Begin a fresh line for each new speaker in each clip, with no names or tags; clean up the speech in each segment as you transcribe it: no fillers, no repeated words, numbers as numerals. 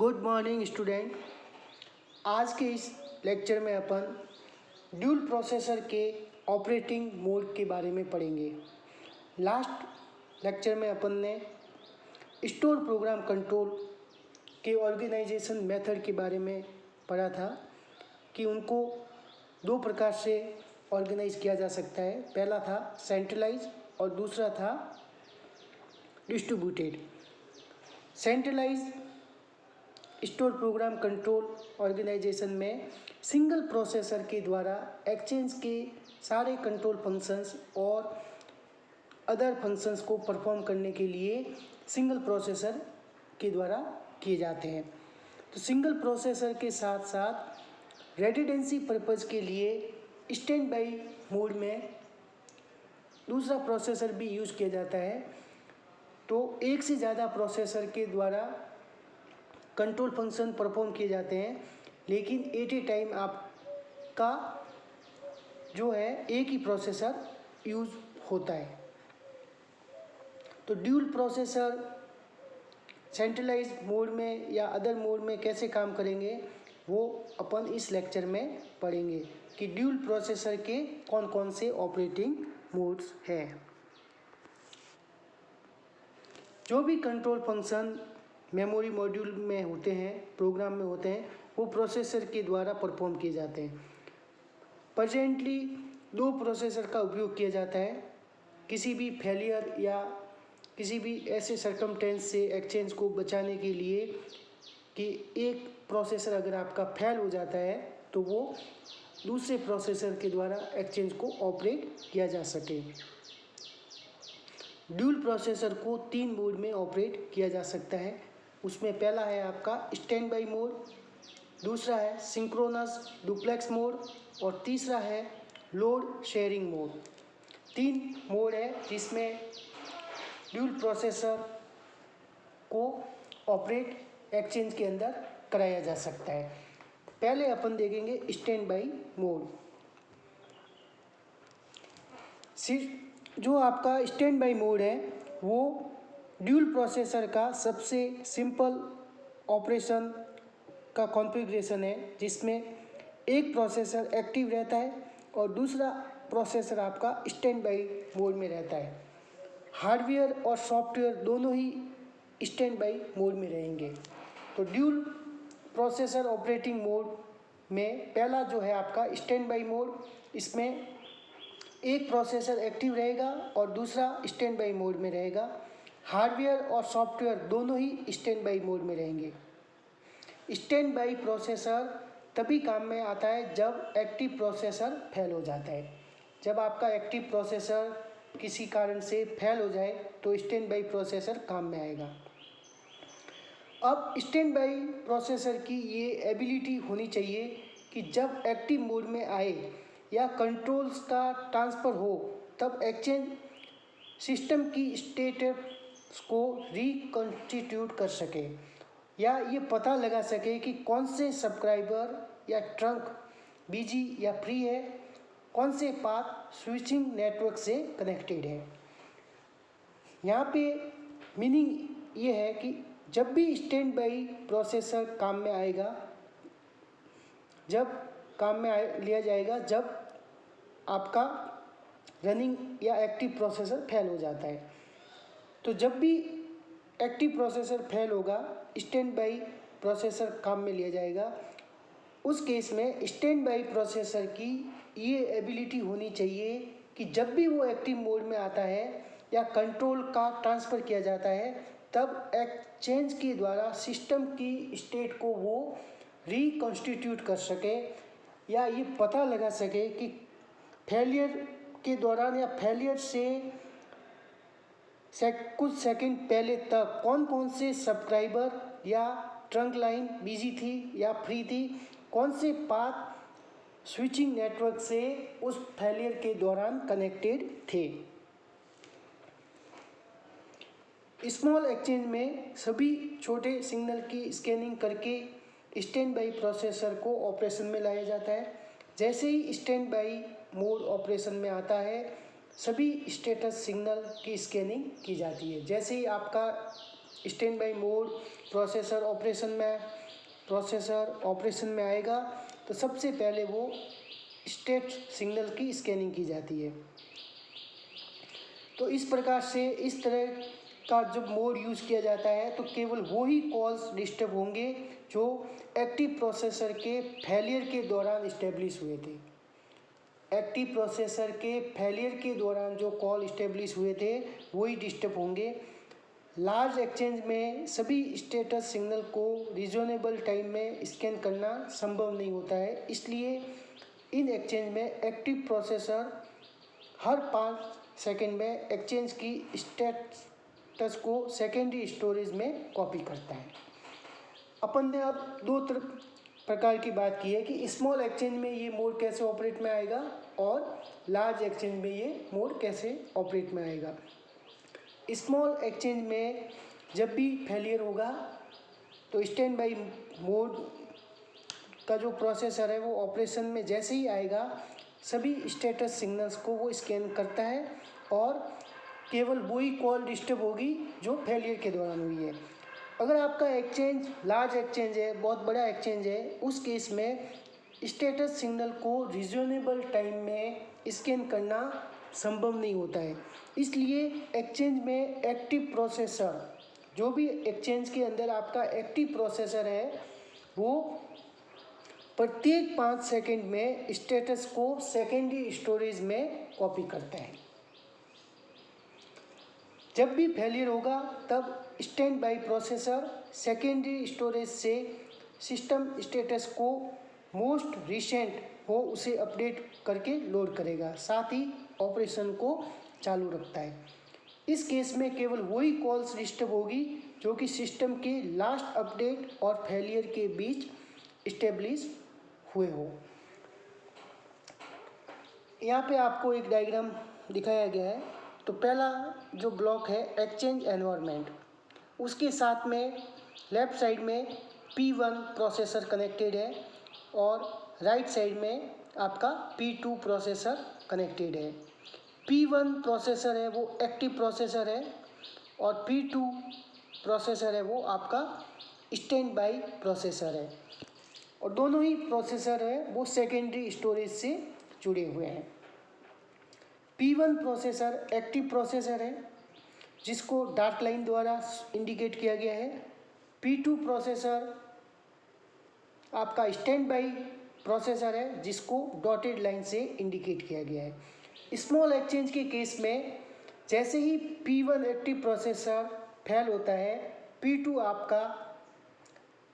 Good morning student. आज के इस लेक्चर में अपन ड्यूल प्रोसेसर के ऑपरेटिंग मोड के बारे में पढ़ेंगे। लास्ट लेक्चर में अपन ने स्टोर प्रोग्राम कंट्रोल के ऑर्गेनाइजेशन मेथड के बारे में पढ़ा था कि उनको दो प्रकार से ऑर्गेनाइज किया जा सकता है। पहला था सेंट्रलाइज और दूसरा था distributed. Centralize store program control organization में सिंगल प्रोसेसर के द्वारा एक्सचेंज के सारे कंट्रोल फंक्शंस और अदर फंक्शंस को परफॉर्म करने के लिए सिंगल प्रोसेसर के द्वारा किए जाते हैं। तो सिंगल प्रोसेसर के साथ साथ रेडिडेंसी पर्पज़ के लिए स्टैंड बाई मोड में दूसरा प्रोसेसर भी यूज़ किया जाता है। तो एक से ज़्यादा प्रोसेसर के द्वारा कंट्रोल फंक्शन परफॉर्म किए जाते हैं, लेकिन एट ए टाइम आपका जो है एक ही प्रोसेसर यूज़ होता है। तो ड्यूल प्रोसेसर सेंट्रलाइज मोड में या अदर मोड में कैसे काम करेंगे वो अपन इस लेक्चर में पढ़ेंगे कि ड्यूल प्रोसेसर के कौन कौन से ऑपरेटिंग मोड्स हैं। जो भी कंट्रोल फंक्शन मेमोरी मॉड्यूल में होते हैं, प्रोग्राम में होते हैं, वो प्रोसेसर के द्वारा परफॉर्म किए जाते हैं। प्रेजेंटली दो प्रोसेसर का उपयोग किया जाता है किसी भी फेलियर या किसी भी ऐसे सर्कमटेंस से एक्सचेंज को बचाने के लिए कि एक प्रोसेसर अगर आपका फेल हो जाता है तो वो दूसरे प्रोसेसर के द्वारा एक्सचेंज को ऑपरेट किया जा सके। ड्यूल प्रोसेसर को 3 मोड में ऑपरेट किया जा सकता है। उसमें पहला है आपका स्टैंड बाई मोड, दूसरा है सिंक्रोनस डुप्लेक्स मोड और तीसरा है लोड शेयरिंग मोड। 3 मोड है जिसमें ड्यूल प्रोसेसर को ऑपरेट एक्सचेंज के अंदर कराया जा सकता है। पहले अपन देखेंगे स्टैंड बाई मोड। जो आपका स्टैंड बाई मोड है वो ड्यूल प्रोसेसर का सबसे सिंपल ऑपरेशन का कॉन्फ़िगरेशन है, जिसमें एक प्रोसेसर एक्टिव रहता है और दूसरा प्रोसेसर आपका स्टैंड बाई मोड में रहता है। हार्डवेयर और सॉफ्टवेयर दोनों ही स्टैंड बाई मोड में रहेंगे। तो ड्यूल प्रोसेसर ऑपरेटिंग मोड में पहला जो है आपका स्टैंड बाई मोड, इसमें एक प्रोसेसर एक्टिव रहेगा और दूसरा स्टैंड बाई मोड में रहेगा। हार्डवेयर और सॉफ्टवेयर दोनों ही स्टैंड बाई मोड में रहेंगे। स्टैंड बाई प्रोसेसर तभी काम में आता है जब एक्टिव प्रोसेसर फेल हो जाता है। जब आपका एक्टिव प्रोसेसर किसी कारण से फेल हो जाए तो स्टैंड बाई प्रोसेसर काम में आएगा। अब स्टैंड बाई प्रोसेसर की ये एबिलिटी होनी चाहिए कि जब एक्टिव मोड में आए या कंट्रोल्स का ट्रांसफ़र हो तब एक्सचेंज सिस्टम की स्टेटस को रिकॉन्स्टिट्यूट कर सके या ये पता लगा सके कि कौन से सब्सक्राइबर या ट्रंक बिजी या फ्री है, कौन से पाथ स्विचिंग नेटवर्क से कनेक्टेड है। यहाँ पे मीनिंग ये है कि जब भी स्टैंड बाई प्रोसेसर काम में आएगा, जब काम में लिया जाएगा जब आपका रनिंग या एक्टिव प्रोसेसर फेल हो जाता है। तो जब भी एक्टिव प्रोसेसर फेल होगा स्टैंड बाई प्रोसेसर काम में लिया जाएगा। उस केस में स्टैंड बाई प्रोसेसर की ये एबिलिटी होनी चाहिए कि जब भी वो एक्टिव मोड में आता है या कंट्रोल का ट्रांसफ़र किया जाता है तब एक्सचेंज के द्वारा सिस्टम की स्टेट को वो रिकॉन्स्टिट्यूट कर सके या ये पता लगा सके कि फेलियर के दौरान या फेलियर से कुछ सेकंड पहले तक कौन कौन से सब्सक्राइबर या ट्रंक लाइन बिजी थी या फ्री थी, कौन से पाथ स्विचिंग नेटवर्क से उस फेलियर के दौरान कनेक्टेड थे। स्मॉल एक्सचेंज में सभी छोटे सिग्नल की स्कैनिंग करके स्टैंड बाई प्रोसेसर को ऑपरेशन में लाया जाता है। जैसे ही स्टैंड बाई मोड ऑपरेशन में आता है सभी स्टेटस सिग्नल की स्कैनिंग की जाती है। जैसे ही आपका stand by mode processor operation में आएगा तो सबसे पहले वो स्टेट सिग्नल की स्कैनिंग की जाती है। तो इस प्रकार से इस तरह का जब मोड यूज़ किया जाता है तो केवल वही कॉल्स डिस्टर्ब होंगे जो एक्टिव प्रोसेसर के फेलियर के दौरान इस्टेब्लिश हुए थे। एक्टिव प्रोसेसर के फेलियर के दौरान जो कॉल इस्टेब्लिश हुए थे वही डिस्टर्ब होंगे। लार्ज एक्सचेंज में सभी स्टेटस सिग्नल को रीजनेबल टाइम में स्कैन करना संभव नहीं होता है, इसलिए इन एक्सचेंज में एक्टिव प्रोसेसर हर 5 सेकंड में एक्सचेंज की स्टेटस को सेकेंडरी स्टोरेज में कॉपी करता है। अपन ने अब दो प्रकार की बात की है कि स्मॉल एक्सचेंज में ये मोड कैसे ऑपरेट में आएगा और लार्ज एक्सचेंज में ये मोड कैसे ऑपरेट में आएगा। स्मॉल एक्सचेंज में जब भी फेलियर होगा तो स्टैंड बाई मोड का जो प्रोसेसर है वो ऑपरेशन में जैसे ही आएगा सभी स्टेटस सिग्नल्स को वो स्कैन करता है और केवल वही कॉल डिस्टर्ब होगी जो फेलियर के दौरान हुई है। अगर आपका एक्सचेंज लार्ज एक्सचेंज है, बहुत बड़ा एक्सचेंज है, उस केस में स्टेटस सिग्नल को रीजनेबल टाइम में स्कैन करना संभव नहीं होता है, इसलिए एक्सचेंज में एक्टिव प्रोसेसर जो भी एक्सचेंज के अंदर आपका एक्टिव प्रोसेसर है वो प्रत्येक 5 सेकंड में स्टेटस को सेकेंडरी स्टोरेज में कॉपी करता है। जब भी फेलियर होगा तब stand by processor secondary storage से सिस्टम स्टेटस को मोस्ट रिसेंट हो उसे अपडेट करके लोड करेगा, साथ ही ऑपरेशन को चालू रखता है। इस केस में केवल वही कॉल्स डिस्टर्ब होगी जो कि सिस्टम के लास्ट अपडेट और फेलियर के बीच इस्टेब्लिश हुए हो। यहाँ पे आपको एक डायग्राम दिखाया गया है। तो पहला जो ब्लॉक है एक्सचेंज एनवायरनमेंट, उसके साथ में लेफ्ट साइड में P1 प्रोसेसर कनेक्टेड है और राइट साइड में आपका P2 प्रोसेसर कनेक्टेड है। P1 प्रोसेसर है वो एक्टिव प्रोसेसर है और P2 प्रोसेसर है वो आपका स्टैंड बाई प्रोसेसर है और दोनों ही प्रोसेसर है वो सेकेंडरी स्टोरेज से जुड़े हुए हैं। P1 प्रोसेसर एक्टिव प्रोसेसर है जिसको डार्क लाइन द्वारा इंडिकेट किया गया है। P2 प्रोसेसर आपका स्टैंड बाई प्रोसेसर है जिसको डॉटेड लाइन से इंडिकेट किया गया है। स्मॉल एक्सचेंज के केस में जैसे ही P1 एक्टिव प्रोसेसर फेल होता है P2 आपका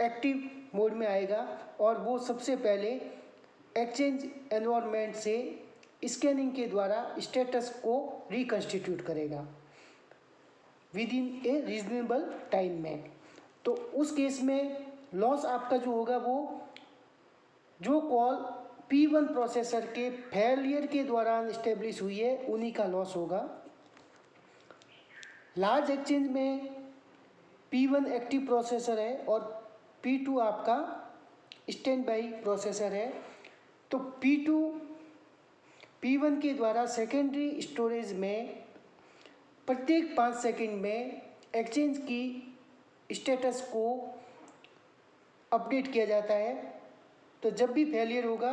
एक्टिव मोड में आएगा और वो सबसे पहले एक्सचेंज एनवायरनमेंट से स्कैनिंग के द्वारा स्टेटस को रिकंस्टिट्यूट करेगा with in A reasonable time में। तो उस केस में लॉस आपका जो होगा वो जो कॉल P1 प्रोसेसर के फेलियर के दौरान इस्टेब्लिश हुई है उन्हीं का लॉस होगा। लार्ज एक्सचेंज में P1 एक्टिव प्रोसेसर है और P2 आपका स्टैंड बाई प्रोसेसर है। तो P1 के द्वारा सेकेंडरी स्टोरेज में प्रत्येक 5 सेकंड में एक्सचेंज की स्टेटस को अपडेट किया जाता है। तो जब भी फेलियर होगा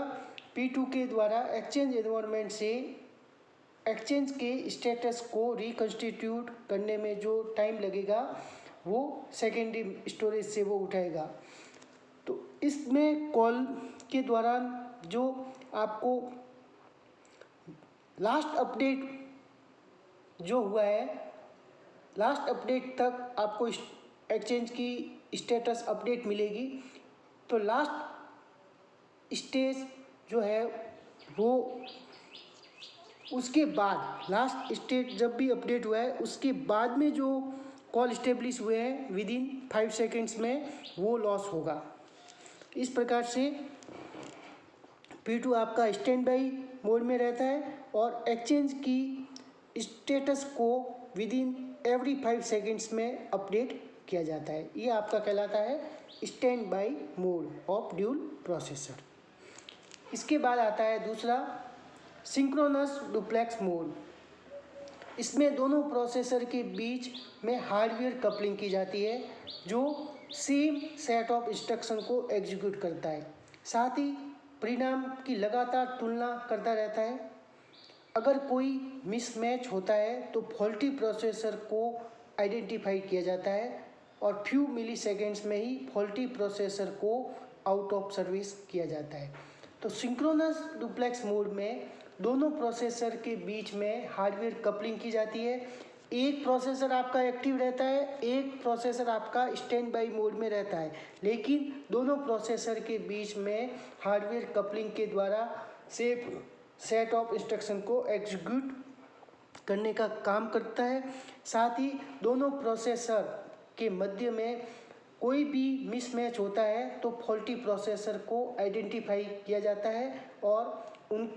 P2 के द्वारा एक्सचेंज एनवायरनमेंट से एक्सचेंज के स्टेटस को रिकंस्टिट्यूट करने में जो टाइम लगेगा वो सेकेंडरी स्टोरेज से वो उठाएगा। तो इसमें कॉल के दौरान जो आपको लास्ट अपडेट जो हुआ है लास्ट अपडेट तक आपको एक्सचेंज की स्टेटस अपडेट मिलेगी। तो लास्ट स्टेज जो है वो उसके बाद लास्ट स्टेज जब भी अपडेट हुआ है उसके बाद में जो कॉल इस्टेब्लिश हुए हैं विद इन 5 सेकेंड्स में वो लॉस होगा। इस प्रकार से P2 आपका स्टैंड बाई मोड में रहता है और एक्सचेंज की स्टेटस को विद इन एवरी 5 सेकेंड्स में अपडेट किया जाता है। ये आपका कहलाता है stand by mode of dual processor. इसके बाद आता है दूसरा सिंक्रोनस डुप्लेक्स मोड। इसमें दोनों प्रोसेसर के बीच में हार्डवेयर कपलिंग की जाती है जो सेम सेट ऑफ इंस्ट्रक्शन को एग्जीक्यूट करता है। साथ ही परिणाम की लगातार तुलना करता रहता है। अगर कोई मिसमैच होता है तो फॉल्टी प्रोसेसर को आइडेंटिफाई किया जाता है और फ्यू मिली सेकेंड्स में ही फॉल्टी प्रोसेसर को आउट ऑफ सर्विस किया जाता है। तो सिंक्रोनस डुप्लेक्स मोड में दोनों प्रोसेसर के बीच में हार्डवेयर कपलिंग की जाती है। एक प्रोसेसर आपका एक्टिव रहता है, एक प्रोसेसर आपका स्टैंड बाई मोड में रहता है, लेकिन दोनों प्रोसेसर के बीच में हार्डवेयर कपलिंग के द्वारा सेट ऑफ इंस्ट्रक्शन को एग्जीक्यूट करने का काम करता है। साथ ही दोनों प्रोसेसर के मध्य में कोई भी मिसमैच होता है तो फॉल्टी प्रोसेसर को आइडेंटिफाई किया जाता है और उन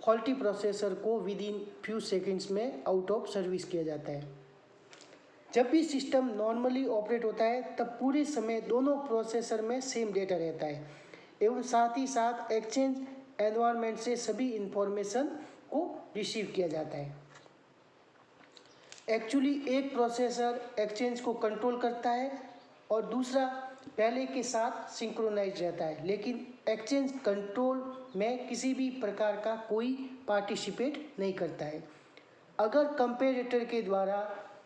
फॉल्टी प्रोसेसर को विद इन फ्यू सेकेंड्स में आउट ऑफ सर्विस किया जाता है। जब भी सिस्टम नॉर्मली ऑपरेट होता है तब पूरे समय दोनों प्रोसेसर में सेम डेटा रहता है एवं साथ ही साथ एक्सचेंज एनवायरनमेंट से सभी इंफॉर्मेशन को रिसीव किया जाता है। एक्चुअली एक प्रोसेसर एक्सचेंज को कंट्रोल करता है और दूसरा पहले के साथ सिंक्रोनाइज रहता है, लेकिन एक्सचेंज कंट्रोल में किसी भी प्रकार का कोई पार्टिसिपेट नहीं करता है। अगर कंपेरेटर के द्वारा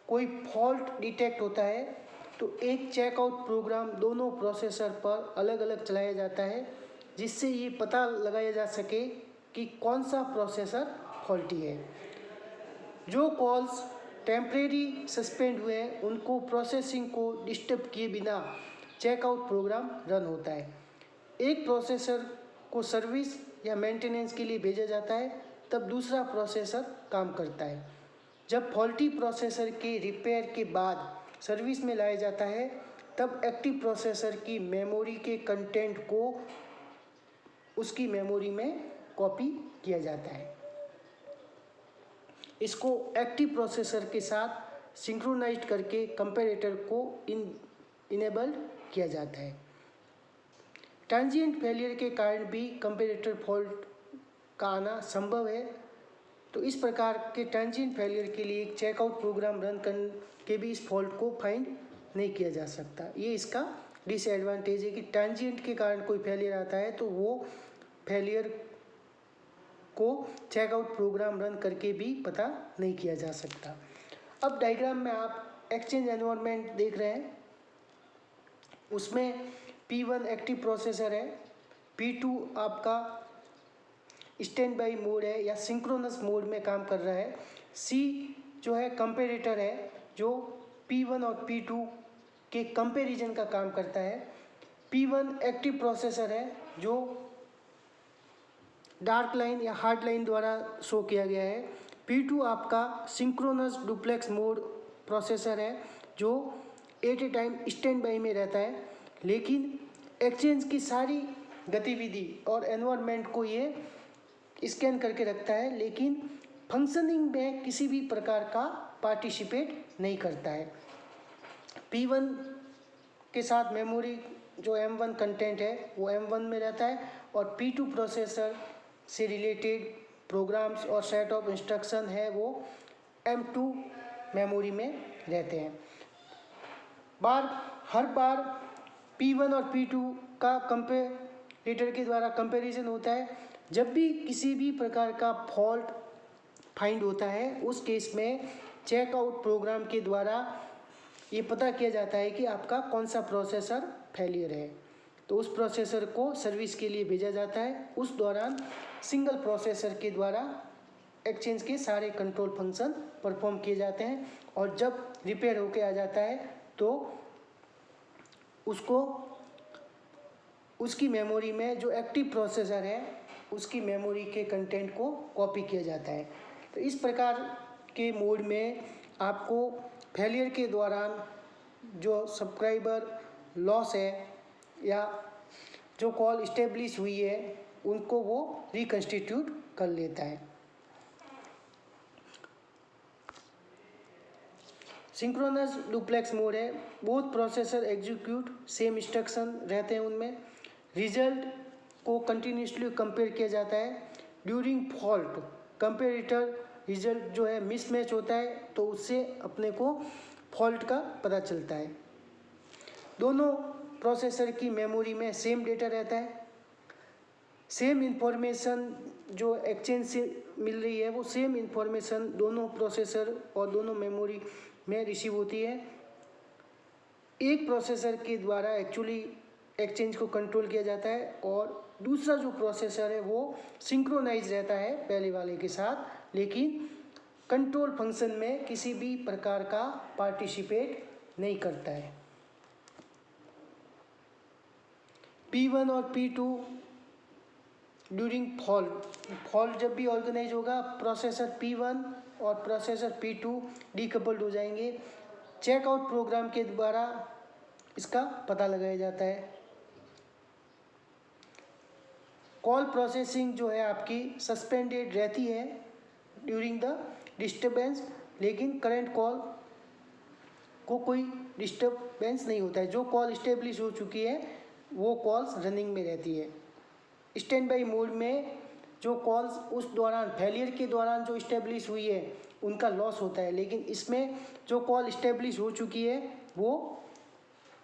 कोई फॉल्ट डिटेक्ट होता है तो एक चेकआउट प्रोग्राम दोनों प्रोसेसर पर अलग अलग चलाया जाता है जिससे ये पता लगाया जा सके कि कौन सा प्रोसेसर फॉल्टी है। जो कॉल्स टेम्परेरी सस्पेंड हुए हैं उनको प्रोसेसिंग को डिस्टर्ब किए बिना चेकआउट प्रोग्राम रन होता है। एक प्रोसेसर को सर्विस या मेंटेनेंस के लिए भेजा जाता है तब दूसरा प्रोसेसर काम करता है। जब फॉल्टी प्रोसेसर के रिपेयर के बाद सर्विस में लाया जाता है तब एक्टिव प्रोसेसर की मेमोरी के कंटेंट को उसकी मेमोरी में कॉपी किया जाता है। इसको एक्टिव प्रोसेसर के साथ सिंक्रोनाइज करके कंपैरेटर को इनेबल्ड किया जाता है। ट्रांजिएंट फेलियर के कारण भी कंपैरेटर फॉल्ट का आना संभव है, तो इस प्रकार के ट्रांजिएंट फेलियर के लिए एक चेकआउट प्रोग्राम रन करके भी इस फॉल्ट को फाइंड नहीं किया जा सकता। ये इसका डिसएडवांटेज है कि ट्रांजिएंट के कारण कोई फेलियर आता है तो वो फेलियर को चेकआउट प्रोग्राम रन करके भी पता नहीं किया जा सकता। अब डायग्राम में आप एक्सचेंज एनवायरनमेंट देख रहे हैं, उसमें P1 एक्टिव प्रोसेसर है, P2 आपका स्टैंड बाई मोड है या सिंक्रोनस मोड में काम कर रहा है, C जो है कंपेरेटर है जो P1 और P2 के कंपैरिजन का काम करता है, P1 एक्टिव प्रोसेसर है जो डार्क लाइन या हार्ड लाइन द्वारा शो किया गया है, P2 आपका सिंक्रोनस डुप्लेक्स मोड प्रोसेसर है जो at a time stand by में रहता है, लेकिन एक्सचेंज की सारी गतिविधि और एनवायरनमेंट को ये स्कैन करके रखता है, लेकिन फंक्शनिंग में किसी भी प्रकार का पार्टिसिपेट नहीं करता है। P1 के साथ मेमोरी जो M1 कंटेंट है वो M1 में रहता है और P2 प्रोसेसर से रिलेटेड प्रोग्राम्स और सेट ऑफ इंस्ट्रक्शन है वो M2 मेमोरी में रहते हैं। हर बार P1 और P2 का कंपेरेटर के द्वारा कंपैरिजन होता है। जब भी किसी भी प्रकार का फॉल्ट फाइंड होता है उस केस में चेकआउट प्रोग्राम के द्वारा ये पता किया जाता है कि आपका कौन सा प्रोसेसर फेलियर है, तो उस प्रोसेसर को सर्विस के लिए भेजा जाता है। उस दौरान सिंगल प्रोसेसर के द्वारा एक्सचेंज के सारे कंट्रोल फंक्शन परफॉर्म किए जाते हैं और जब रिपेयर होके आ जाता है तो उसको उसकी मेमोरी में जो एक्टिव प्रोसेसर है उसकी मेमोरी के कंटेंट को कॉपी किया जाता है। तो इस प्रकार के मोड में आपको फेलियर के दौरान जो सब्सक्राइबर लॉस है या जो कॉल इस्टेब्लिश हुई है उनको वो रिकन्स्टिट्यूट कर लेता है। सिंक्रोनस डुप्लेक्स मोड है, both processor execute same instruction रहते हैं, उनमें रिजल्ट को कंटिन्यूसली कंपेयर किया जाता है। ड्यूरिंग फॉल्ट कंपेरेटर रिजल्ट जो है मिसमैच होता है तो उससे अपने को फॉल्ट का पता चलता है। दोनों प्रोसेसर की मेमोरी में सेम डेटा रहता है, सेम इंफॉर्मेशन जो एक्सचेंज से मिल रही है वो सेम इंफॉर्मेशन दोनों प्रोसेसर और दोनों मेमोरी में रिसीव होती है। एक प्रोसेसर के द्वारा एक्चुअली एक्सचेंज को कंट्रोल किया जाता है और दूसरा जो प्रोसेसर है वो सिंक्रोनाइज रहता है पहले वाले के साथ, लेकिन कंट्रोल फंक्शन में किसी भी प्रकार का पार्टिसिपेट नहीं करता है। P1 और P2 ड्यूरिंग फॉल्ट जब भी ऑर्गेनाइज होगा प्रोसेसर P1 और प्रोसेसर P2 डीकपल्ड हो जाएंगे। चेकआउट प्रोग्राम के द्वारा इसका पता लगाया जाता है। कॉल प्रोसेसिंग जो है आपकी सस्पेंडेड रहती है ड्यूरिंग द डिस्टर्बेंस, लेकिन करंट कॉल को कोई डिस्टर्बेंस नहीं होता है। जो कॉल इस्टेब्लिश हो चुकी है वो कॉल्स रनिंग में रहती है। स्टैंड बाई मोड में जो कॉल्स उस दौरान फेलियर के दौरान जो इस्टेब्लिश हुई है उनका लॉस होता है, लेकिन इसमें जो कॉल इस्टेब्लिश हो चुकी है वो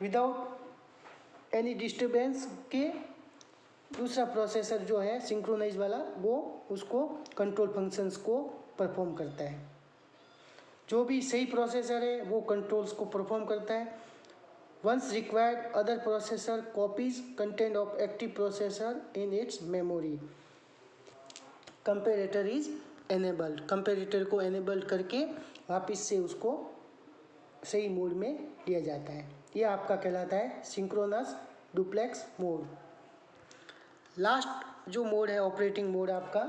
विदाउट एनी डिस्टर्बेंस के दूसरा प्रोसेसर जो है सिंक्रोनाइज वाला वो उसको कंट्रोल फंक्शंस को परफॉर्म करता है। जो भी सही प्रोसेसर है वो कंट्रोल्स को परफॉर्म करता है। Once required other processor copies content of active processor in its memory. Comparator is enabled, comparator को एनेबल्ड करके वापस से उसको सही मोड में लिया जाता है। ये आपका कहलाता है सिंक्रोनस डुप्लेक्स मोड। लास्ट जो मोड है ऑपरेटिंग मोड आपका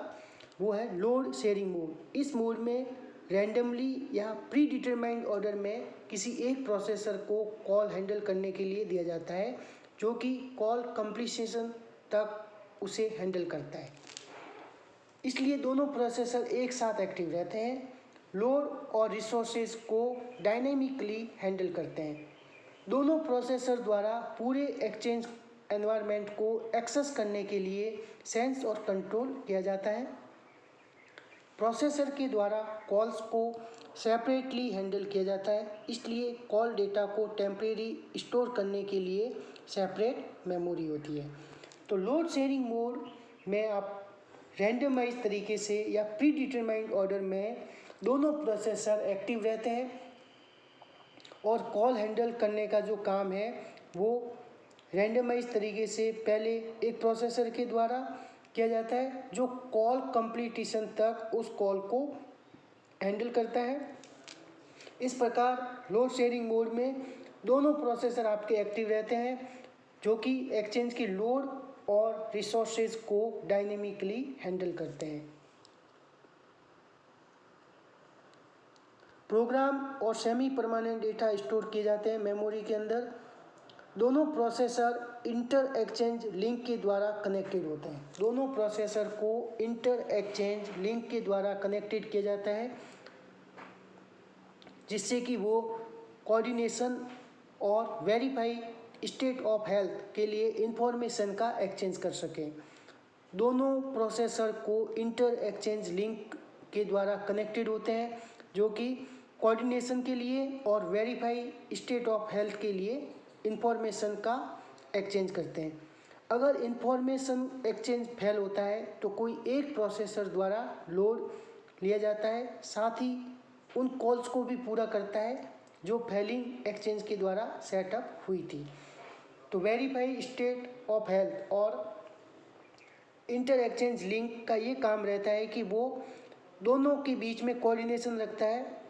वो है लोड शेयरिंग मोड। इस मोड में रैंडमली या प्री डिटरमाइंड ऑर्डर में किसी एक प्रोसेसर को कॉल हैंडल करने के लिए दिया जाता है, जो कि कॉल कंप्लीशन तक उसे हैंडल करता है। इसलिए दोनों प्रोसेसर एक साथ एक्टिव रहते हैं, लोड और रिसोर्सेज को डायनेमिकली हैंडल करते हैं। दोनों प्रोसेसर द्वारा पूरे एक्सचेंज एनवायरनमेंट को एक्सेस करने के लिए सेंस और कंट्रोल किया जाता है। प्रोसेसर के द्वारा कॉल्स को सेपरेटली हैंडल किया जाता है, इसलिए कॉल डेटा को टेम्परेरी स्टोर करने के लिए सेपरेट मेमोरी होती है। तो लोड शेयरिंग मोड में आप रैंडमाइज तरीके से या प्री डिटरमाइंड ऑर्डर में दोनों प्रोसेसर एक्टिव रहते हैं और कॉल हैंडल करने का जो काम है वो रैंडमाइज तरीके से पहले एक प्रोसेसर के द्वारा किया जाता है, जो कॉल कंप्लीशन तक उस कॉल को हैंडल करता है। इस प्रकार लोड शेयरिंग मोड में दोनों प्रोसेसर आपके एक्टिव रहते हैं, जो कि एक्सचेंज की लोड और रिसोर्सेज को डायनेमिकली हैंडल करते हैं। प्रोग्राम और सेमी परमानेंट डेटा स्टोर किए जाते हैं मेमोरी के अंदर। दोनों प्रोसेसर इंटर एक्सचेंज लिंक के द्वारा कनेक्टेड होते हैं। दोनों प्रोसेसर को इंटर एक्सचेंज लिंक के द्वारा कनेक्टेड किया जाता है, जिससे कि वो कोऑर्डिनेशन और वेरीफाई स्टेट ऑफ हेल्थ के लिए इंफॉर्मेशन का एक्सचेंज कर सकें। दोनों प्रोसेसर को इंटर एक्सचेंज लिंक के द्वारा कनेक्टेड होते हैं, जो कि कोऑर्डिनेशन के लिए और वेरीफाई स्टेट ऑफ हेल्थ के लिए इंफॉर्मेशन का एक्सचेंज करते हैं। अगर इंफॉर्मेशन एक्सचेंज फेल होता है तो कोई एक प्रोसेसर द्वारा लोड लिया जाता है, साथ ही उन कॉल्स को भी पूरा करता है जो फेलिंग एक्सचेंज के द्वारा सेटअप हुई थी। तो वेरीफाई स्टेट ऑफ हेल्थ और इंटर एक्सचेंज लिंक का ये काम रहता है कि वो दोनों के बीच में कोऑर्डिनेशन रखता है।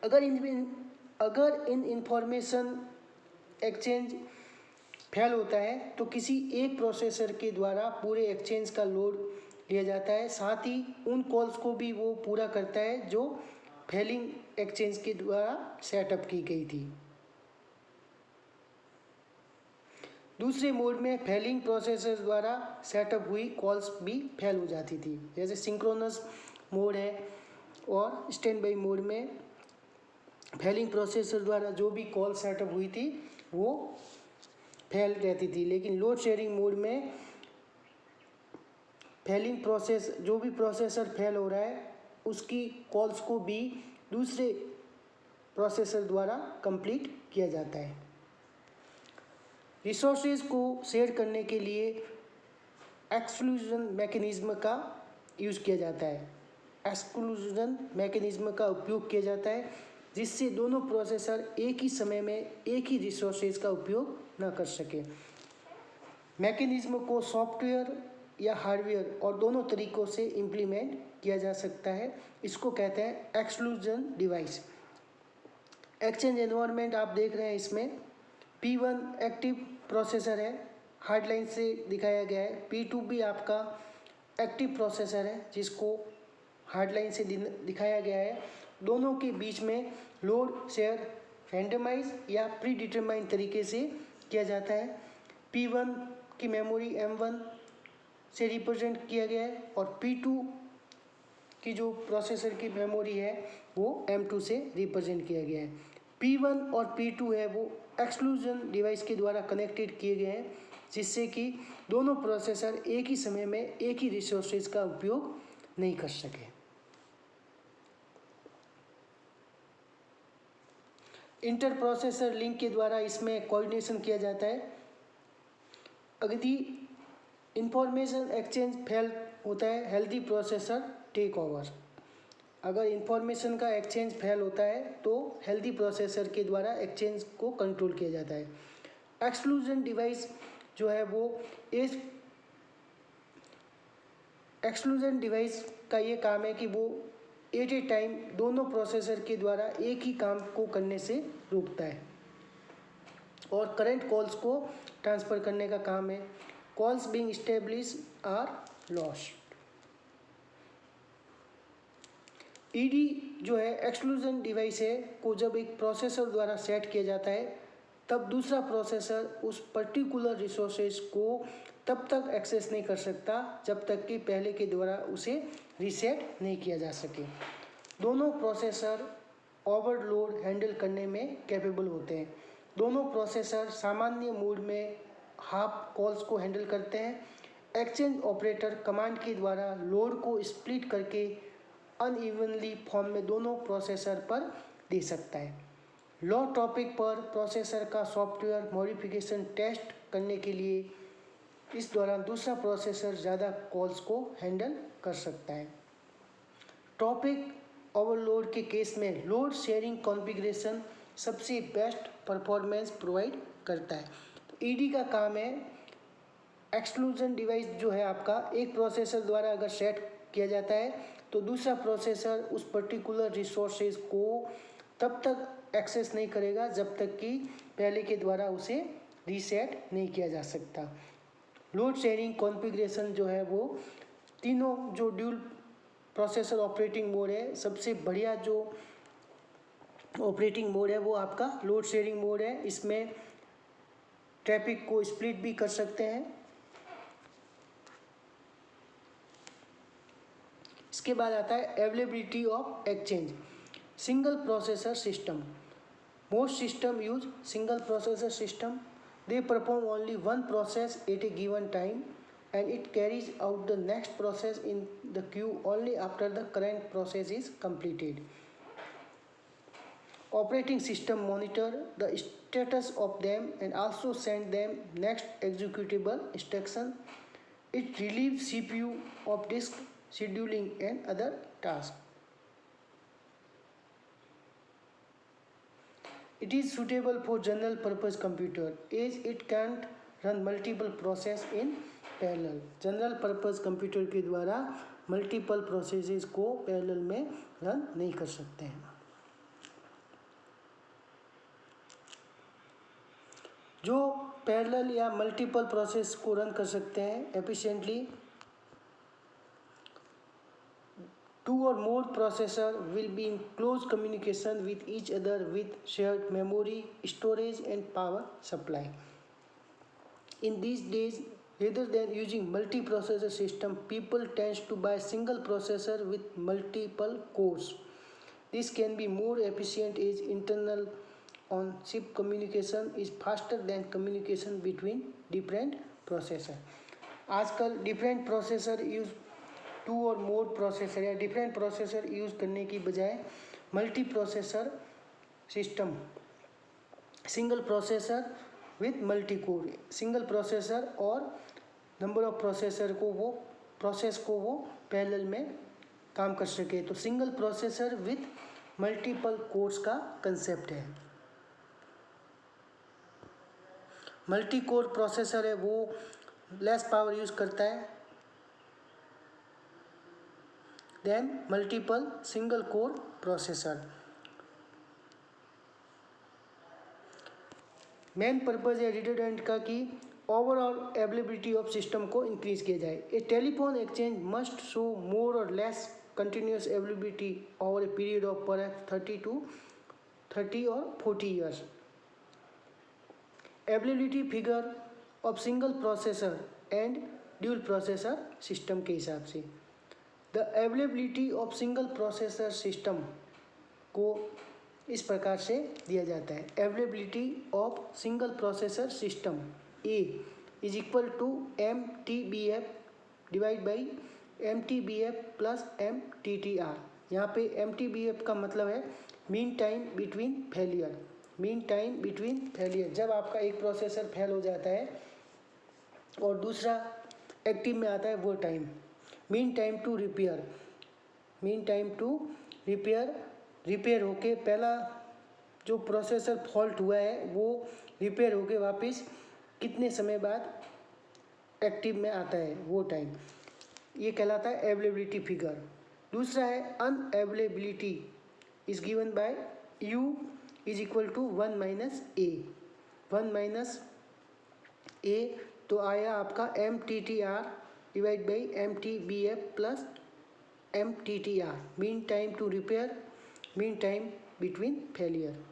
अगर इन इंफॉर्मेशन एक्सचेंज फेल होता है तो किसी एक प्रोसेसर के द्वारा पूरे एक्सचेंज का लोड लिया जाता है, साथ ही उन कॉल्स को भी वो पूरा करता है जो फेलिंग एक्सचेंज के द्वारा सेटअप की गई थी। दूसरे मोड में फेलिंग प्रोसेसर द्वारा सेटअप हुई कॉल्स भी फेल हो जाती थी, जैसे सिंक्रोनस मोड है। और स्टैंड बाई मोड में फेलिंग प्रोसेसर द्वारा जो भी कॉल सेटअप हुई थी वो फेल रहती थी, लेकिन लोड शेयरिंग मोड में फेलिंग प्रोसेस जो भी प्रोसेसर फेल हो रहा है उसकी कॉल्स को भी दूसरे प्रोसेसर द्वारा कंप्लीट किया जाता है। रिसोर्सेज को शेयर करने के लिए एक्सक्लूजन मैकेनिज्म का यूज़ किया जाता है। एक्सक्लूजन मैकेनिज्म का उपयोग किया जाता है जिससे दोनों प्रोसेसर एक ही समय में एक ही रिसोर्सेज का उपयोग न कर सके। मैकेनिज्म को सॉफ्टवेयर या हार्डवेयर और दोनों तरीक़ों से इम्प्लीमेंट किया जा सकता है। इसको कहते हैं एक्सक्लूजन डिवाइस। एक्सचेंज एनवायरनमेंट आप देख रहे हैं, इसमें P1 एक्टिव प्रोसेसर है, हार्ड लाइन से दिखाया गया है। P2 भी आपका एक्टिव प्रोसेसर है जिसको हार्ड लाइन से दिखाया गया है। दोनों के बीच में लोड शेयर रैंडमाइज या प्री डिटरमाइंड तरीके से किया जाता है। P1 की मेमोरी M1 से रिप्रेजेंट किया गया है और P2 की जो प्रोसेसर की मेमोरी है वो M2 से रिप्रेजेंट किया गया है। P1 और P2 है वो एक्सक्लूजन डिवाइस के द्वारा कनेक्टेड किए गए हैं जिससे कि दोनों प्रोसेसर एक ही समय में एक ही रिसोर्सेज का उपयोग नहीं कर सके। इंटर प्रोसेसर लिंक के द्वारा इसमें कोऑर्डिनेशन किया जाता है। यदि इंफॉर्मेशन एक्सचेंज फेल होता है, हेल्दी प्रोसेसर टेक ओवर। अगर इंफॉर्मेशन का एक्सचेंज फेल होता है तो हेल्दी प्रोसेसर के द्वारा एक्सचेंज को कंट्रोल किया जाता है। एक्सक्लूजन डिवाइस जो है वो इस एक्सक्लूजन डिवाइस का ये काम है कि वो एट ए टाइम दोनों प्रोसेसर के द्वारा एक ही काम को करने से रोकता है और करंट कॉल्स को ट्रांसफ़र करने का काम है। Calls being establish are lost. ED जो है एक्सक्लूजन डिवाइस है को जब एक प्रोसेसर द्वारा सेट किया जाता है तब दूसरा प्रोसेसर उस पर्टिकुलर रिसोर्सेज को तब तक एक्सेस नहीं कर सकता जब तक कि पहले के द्वारा उसे रीसेट नहीं किया जा सके। दोनों प्रोसेसर ओवरलोड हैंडल करने में कैपेबल होते हैं। दोनों प्रोसेसर सामान्य मोड में हाफ कॉल्स को हैंडल करते हैं। एक्सचेंज ऑपरेटर कमांड के द्वारा लोड को स्प्लिट करके अनइवनली फॉर्म में दोनों प्रोसेसर पर दे सकता है। लो टॉपिक पर प्रोसेसर का सॉफ्टवेयर मॉडिफिकेशन टेस्ट करने के लिए इस दौरान दूसरा प्रोसेसर ज़्यादा कॉल्स को हैंडल कर सकता है। टॉपिक ओवरलोड के केस में लोड शेयरिंग कॉन्फ़िगरेशन सबसे बेस्ट परफॉर्मेंस प्रोवाइड करता है। तो ईडी का काम है, एक्सक्लूजन डिवाइस जो है आपका एक प्रोसेसर द्वारा अगर सेट किया जाता है तो दूसरा प्रोसेसर उस पर्टिकुलर रिसोर्सेज को तब तक एक्सेस नहीं करेगा जब तक कि पहले के द्वारा उसे रीसेट नहीं किया जा सकता। लोड शेयरिंग कॉन्फ़िगरेशन जो है वो तीनों जो ड्यूल प्रोसेसर ऑपरेटिंग मोड है, सबसे बढ़िया जो ऑपरेटिंग मोड है वो आपका लोड शेयरिंग मोड है। इसमें ट्रैफिक को स्प्लिट भी कर सकते हैं। इसके बाद आता है availability of exchange. Single processor system. Most system use single processor system. They perform only one process at a given time and it carries out the next process in the queue only after the current process is completed. Operating system monitor the status of them and also send them next executable instruction. It relieves CPU of disk scheduling and other tasks. It is suitable for general purpose computer as it can't run multiple process in parallel. General purpose computer के द्वारा multiple processes को parallel में run नहीं कर सकते हैं। जो parallel या मल्टीपल प्रोसेस को रन कर सकते हैं efficiently, two or more processors will be in close communication with each other with shared memory, storage and power supply. In these days, rather than using multi-processor system, people tend to buy single processor with multiple cores. This can be more efficient as internal on-chip communication is faster than communication between different processor. आजकल different processor use to और मोर processor या different processor use करने की बजाय multi processor system, single processor with multi core, single processor और number of processor को वो process को वो पैरेलल में काम कर सके, तो single processor with multiple cores का कंसेप्ट है। मल्टी कोर प्रोसेसर है वो लेस पावर यूज़ करता है then multiple single core processor. Main purpose है रिडंडेंट का कि ओवरऑल अवेलेबिलिटी ऑफ सिस्टम को इंक्रीज किया जाए। A telephone exchange must show more और less continuous availability over a period of perhaps 30 और 40 years. Availability figure of single processor and dual processor system के हिसाब से the availability of single processor system को इस प्रकार से दिया जाता है। Availability of single processor system A is equal to MTBF divide by MTBF plus MTTR। यहाँ पे MTBF का मतलब है mean time between failure. Mean time between failure, जब आपका एक प्रोसेसर फेल हो जाता है और दूसरा एक्टिव में आता है वो time. Mean time to repair, mean time to repair होके पहला जो प्रोसेसर फॉल्ट हुआ है वो रिपेयर होके वापस कितने समय बाद एक्टिव में आता है वो टाइम, ये कहलाता है अवेलेबिलिटी फिगर। दूसरा है unavailability is given by U is equal to 1 minus A. 1 minus A तो आया आपका MTTR divide by MTBF plus MTTR, mean time to repair, mean time between failure.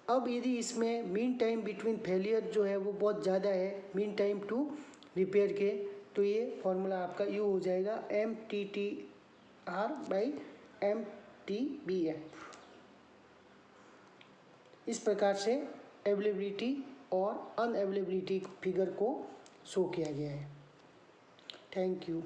अब यदि इसमें मीन टाइम बिटवीन फेलियर जो है वो बहुत ज़्यादा है मीन टाइम टू रिपेयर के, तो ये फॉर्मूला आपका U हो जाएगा MTTR बाई MTBF। इस प्रकार से अवेलेबिलिटी और अनअवेलेबिलिटी फिगर को शो किया गया है। Thank you.